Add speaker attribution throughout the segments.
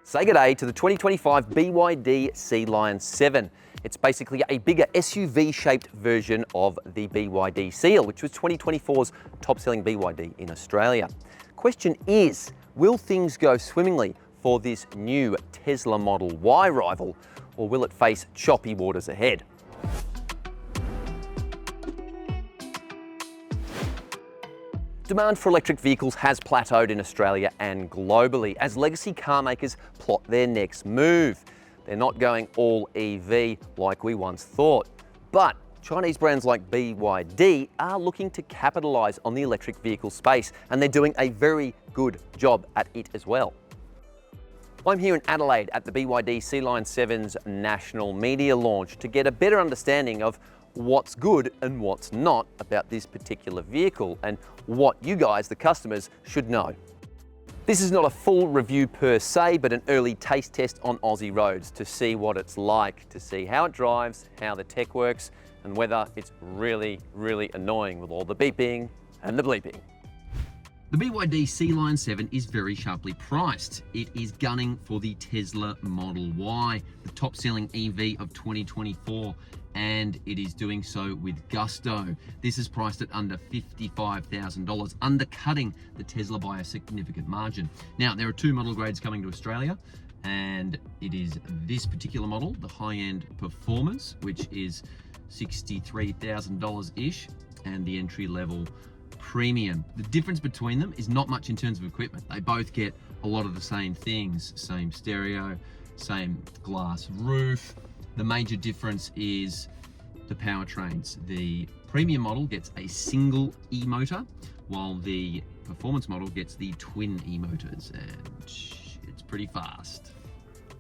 Speaker 1: Say good day to the 2025 BYD Sealion 7. It's basically a bigger SUV-shaped version of the BYD Seal, which was 2024's top-selling BYD in Australia. Question is, will things go swimmingly for this new Tesla Model Y rival, or will it face choppy waters ahead? Demand for electric vehicles has plateaued in Australia and globally as legacy car makers plot their next move. They're not going all EV like we once thought, but Chinese brands like BYD are looking to capitalise on the electric vehicle space, and they're doing a very good job at it as well. I'm here in Adelaide at the BYD Sealion 7's national media launch to get a better understanding of what's good and what's not about this particular vehicle and what you guys, the customers, should know. This is not a full review per se, but an early taste test on Aussie roads to see what it's like, to see how it drives, how the tech works, and whether it's really, really annoying with all the beeping and the bleeping. The BYD Sealion 7 is very sharply priced. It is gunning for the Tesla Model Y, the top-selling EV of 2024, and it is doing so with gusto. This is priced at under $55,000, undercutting the Tesla by a significant margin. Now, there are two model grades coming to Australia, and it is this particular model, the high-end performance, which is $63,000-ish, and the entry-level premium. The difference between them is not much in terms of equipment. They both get a lot of the same things, same stereo, same glass roof. The major difference is the powertrains. The premium model gets a single e-motor, while the performance model gets the twin e-motors, and it's pretty fast.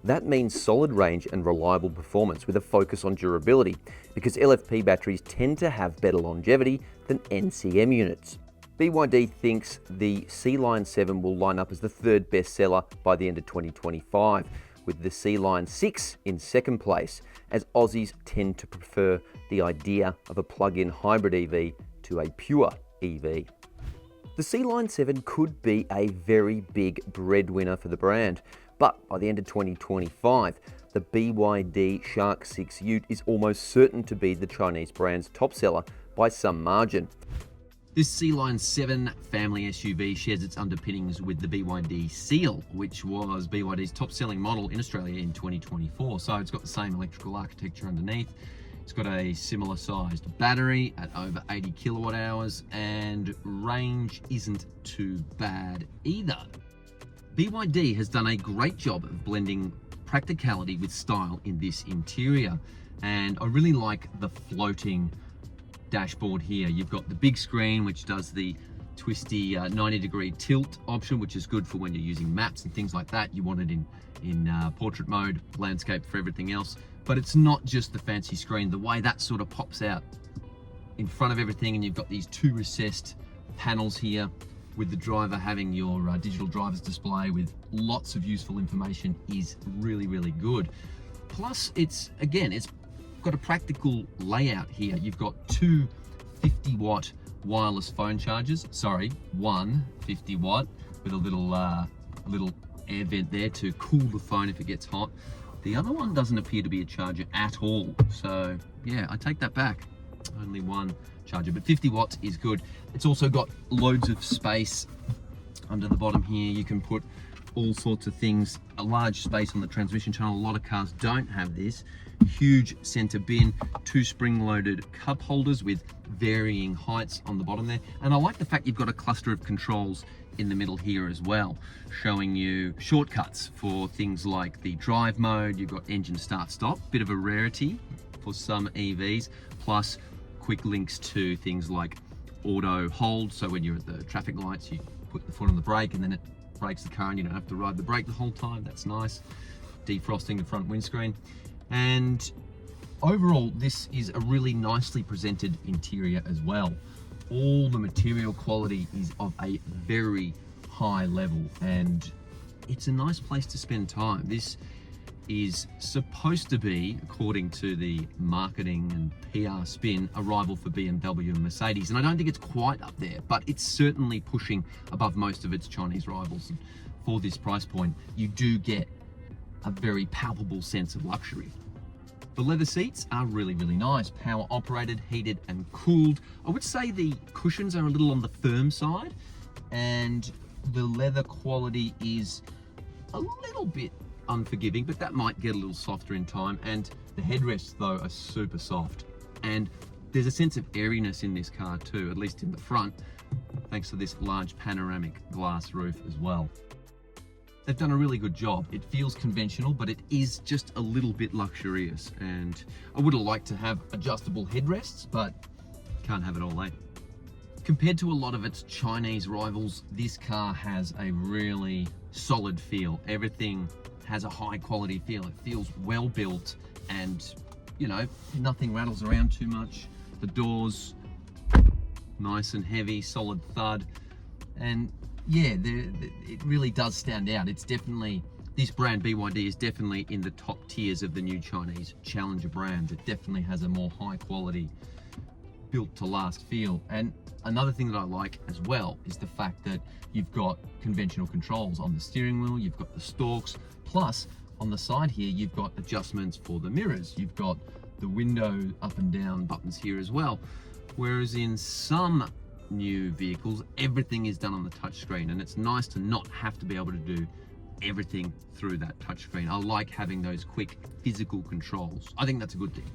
Speaker 1: That means solid range and reliable performance with a focus on durability, because LFP batteries tend to have better longevity than NCM units. BYD thinks the Sealion 7 will line up as the third bestseller by the end of 2025, with the Sealion 6 in second place, as Aussies tend to prefer the idea of a plug-in hybrid EV to a pure EV. The Sealion 7 could be a very big breadwinner for the brand, but by the end of 2025, the BYD Shark 6 Ute is almost certain to be the Chinese brand's top seller by some margin. This Sealion 7 family SUV shares its underpinnings with the BYD Seal, which was BYD's top-selling model in Australia in 2024. So it's got the same electrical architecture underneath. It's got a similar sized battery at over 80 kilowatt hours, and range isn't too bad either. BYD has done a great job of blending practicality with style in this interior, and I really like the floating dashboard here. You've got the big screen, which does the twisty 90-degree tilt option, which is good for when you're using maps and things like that. You want it in portrait mode, landscape for everything else. But it's not just the fancy screen. The way that sort of pops out in front of everything, and you've got these two recessed panels here with the driver having your digital driver's display with lots of useful information, is really, really good. Plus, it's got a practical layout here. You've got two 50-watt wireless phone chargers. Sorry, one 50-watt with a little air vent there to cool the phone if it gets hot. The other one doesn't appear to be a charger at all. So yeah, I take that back. Only one charger, but 50 watts is good. It's also got loads of space under the bottom here. You can put all sorts of things, a large space on the transmission channel. A lot of cars don't have this. Huge center bin, two spring-loaded cup holders with varying heights on the bottom there. And I like the fact you've got a cluster of controls in the middle here as well, showing you shortcuts for things like the drive mode. You've got engine start stop, bit of a rarity for some EVs, plus quick links to things like auto hold. So when you're at the traffic lights, you put the foot on the brake and then it brakes the car and you don't have to ride the brake the whole time. That's nice. Defrosting the front windscreen. And overall, this is a really nicely presented interior as well. All the material quality is of a very high level, and it's a nice place to spend time. This is supposed to be, according to the marketing and PR spin, a rival for BMW and Mercedes. And I don't think it's quite up there, but it's certainly pushing above most of its Chinese rivals. And for this price point, you do get a very palpable sense of luxury. The leather seats are really, really nice. Power operated, heated and cooled. I would say the cushions are a little on the firm side, and the leather quality is a little bit unforgiving, but that might get a little softer in time. And the headrests though are super soft. And there's a sense of airiness in this car too, at least in the front, thanks to this large panoramic glass roof as well. They've done a really good job. It feels conventional, but it is just a little bit luxurious. And I would have liked to have adjustable headrests, but can't have it all, eh? Compared to a lot of its Chinese rivals, this car has a really solid feel. Everything has a high quality feel. It feels well built and, you know, nothing rattles around too much. The doors, nice and heavy, solid thud. And yeah, it really does stand out. It's definitely, this brand BYD is definitely in the top tiers of the new Chinese challenger brands. It definitely has a more high quality, built to last feel. And another thing that I like as well is the fact that you've got conventional controls on the steering wheel, you've got the stalks, plus on the side here, you've got adjustments for the mirrors. You've got the window up and down buttons here as well. Whereas in some new vehicles, everything is done on the touchscreen, and it's nice to not have to be able to do everything through that touchscreen. I like having those quick physical controls. I think that's a good thing.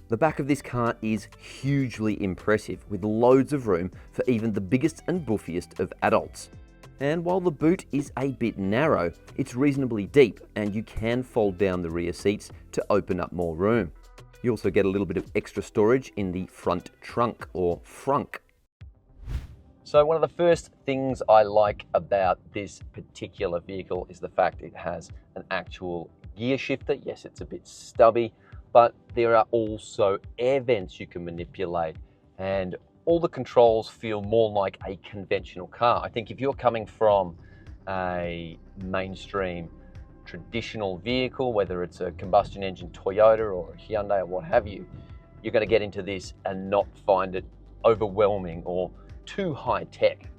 Speaker 2: The back of this car is hugely impressive, with loads of room for even the biggest and buffiest of adults. And while the boot is a bit narrow, it's reasonably deep, and you can fold down the rear seats to open up more room. You also get a little bit of extra storage in the front trunk, or frunk. So one of the first things I like about this particular vehicle is the fact it has an actual gear shifter. Yes, it's a bit stubby, but there are also air vents you can manipulate, and all the controls feel more like a conventional car. I think if you're coming from a mainstream traditional vehicle, whether it's a combustion engine Toyota or a Hyundai or what have you, you're going to get into this and not find it overwhelming or too high tech.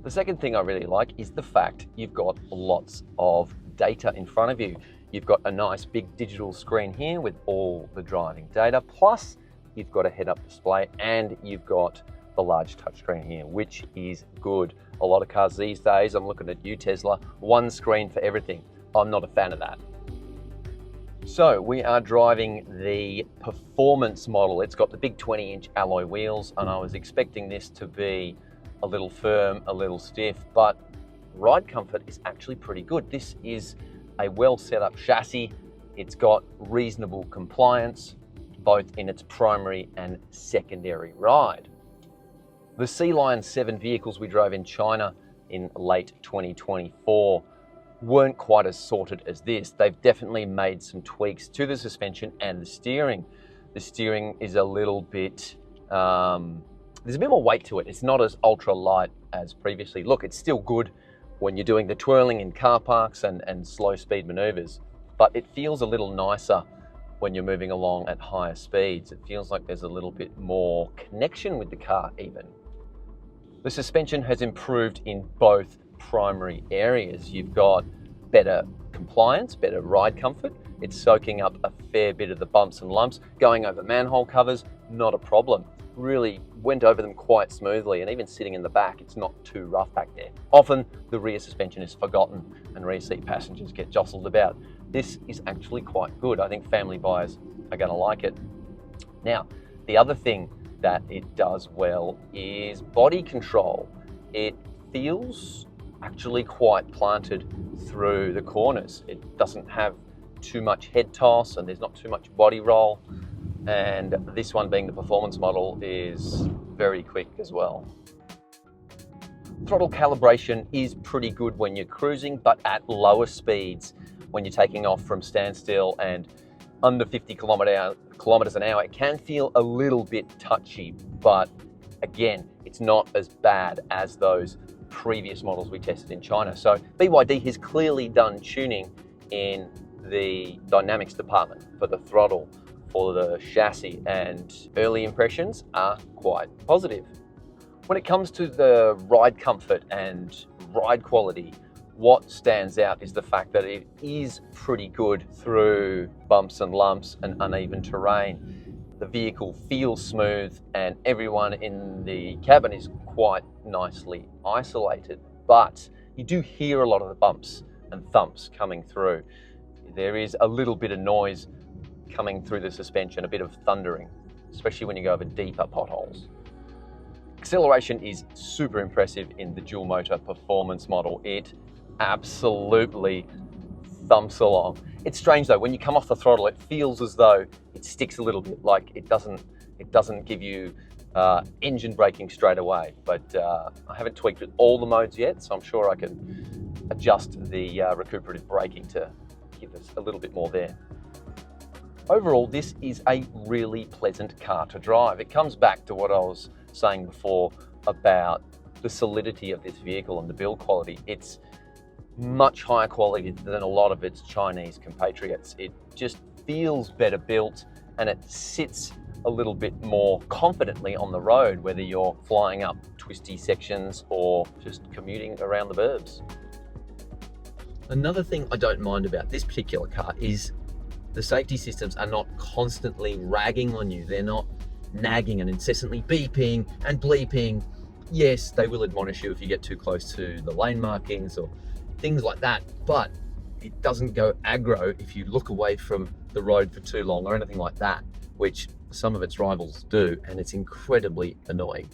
Speaker 2: The second thing I really like is the fact you've got lots of data in front of you. You've got a nice big digital screen here with all the driving data, plus you've got a head-up display and you've got the large touchscreen here, which is good. A lot of cars these days, I'm looking at you Tesla, one screen for everything. I'm not a fan of that. So we are driving the performance model. It's got the big 20-inch alloy wheels, and I was expecting this to be a little firm, a little stiff, but ride comfort is actually pretty good. This is a well set up chassis. It's got reasonable compliance, both in its primary and secondary ride. The Sealion 7 vehicles we drove in China in late 2024 weren't quite as sorted as this. They've definitely made some tweaks to the suspension and the steering. The steering is a little bit, there's a bit more weight to it. It's not as ultra light as previously. Look, it's still good when you're doing the twirling in car parks and slow speed maneuvers, but it feels a little nicer when you're moving along at higher speeds. It feels like there's a little bit more connection with the car even. The suspension has improved in both primary areas. You've got better compliance, better ride comfort. It's soaking up a fair bit of the bumps and lumps. Going over manhole covers, not a problem. Really went over them quite smoothly, and even sitting in the back, it's not too rough back there. Often the rear suspension is forgotten and rear seat passengers get jostled about. This is actually quite good. I think family buyers are going to like it. Now, the other thing that it does well is body control. It feels actually quite planted through the corners. It doesn't have too much head toss and there's not too much body roll. And this one, being the performance model, is very quick as well. Throttle calibration is pretty good when you're cruising, but at lower speeds, when you're taking off from standstill and under 50 kilometers an hour, it can feel a little bit touchy, but again, it's not as bad as those previous models we tested in China. So BYD has clearly done tuning in the dynamics department for the throttle, for the chassis, and early impressions are quite positive. When it comes to the ride comfort and ride quality, what stands out is the fact that it is pretty good through bumps and lumps and uneven terrain. The vehicle feels smooth and everyone in the cabin is quite nicely isolated, but you do hear a lot of the bumps and thumps coming through. There is a little bit of noise coming through the suspension, a bit of thundering, especially when you go over deeper potholes. Acceleration is super impressive in the dual motor performance model. It absolutely thumps along. It's strange though, when you come off the throttle, it feels as though it sticks a little bit, like it doesn't give you engine braking straight away. But I haven't tweaked with all the modes yet, so I'm sure I can adjust the recuperative braking to give us a little bit more there. Overall, this is a really pleasant car to drive. It comes back to what I was saying before about the solidity of this vehicle and the build quality. It's much higher quality than a lot of its Chinese compatriots. It just feels better built and it sits a little bit more confidently on the road, whether you're flying up twisty sections or just commuting around the burbs. Another thing I don't mind about this particular car is the safety systems are not constantly ragging on you. They're not nagging and incessantly beeping and bleeping. Yes, they will admonish you if you get too close to the lane markings or things like that, but it doesn't go aggro if you look away from the road for too long or anything like that, which some of its rivals do, and it's incredibly annoying.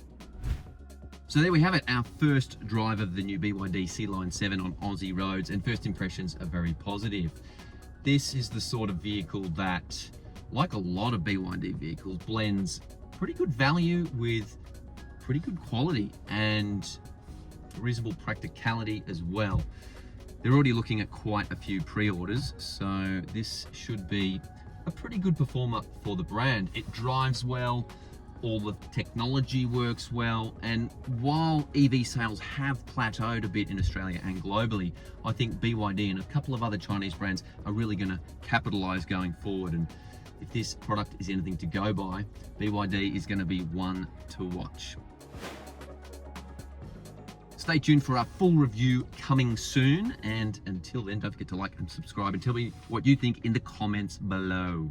Speaker 2: So there we have it, our first drive of the new BYD Sealion 7 on Aussie roads, and first impressions are very positive. This is the sort of vehicle that, like a lot of BYD vehicles, blends pretty good value with pretty good quality and reasonable practicality as well. They're already looking at quite a few pre-orders, so this should be a pretty good performer for the brand. It drives well, all the technology works well, and while EV sales have plateaued a bit in Australia and globally, I think BYD and a couple of other Chinese brands are really going to capitalize going forward. And if this product is anything to go by, BYD is going to be one to watch. Stay tuned for our full review coming soon, and until then, don't forget to like and subscribe and tell me what you think in the comments below.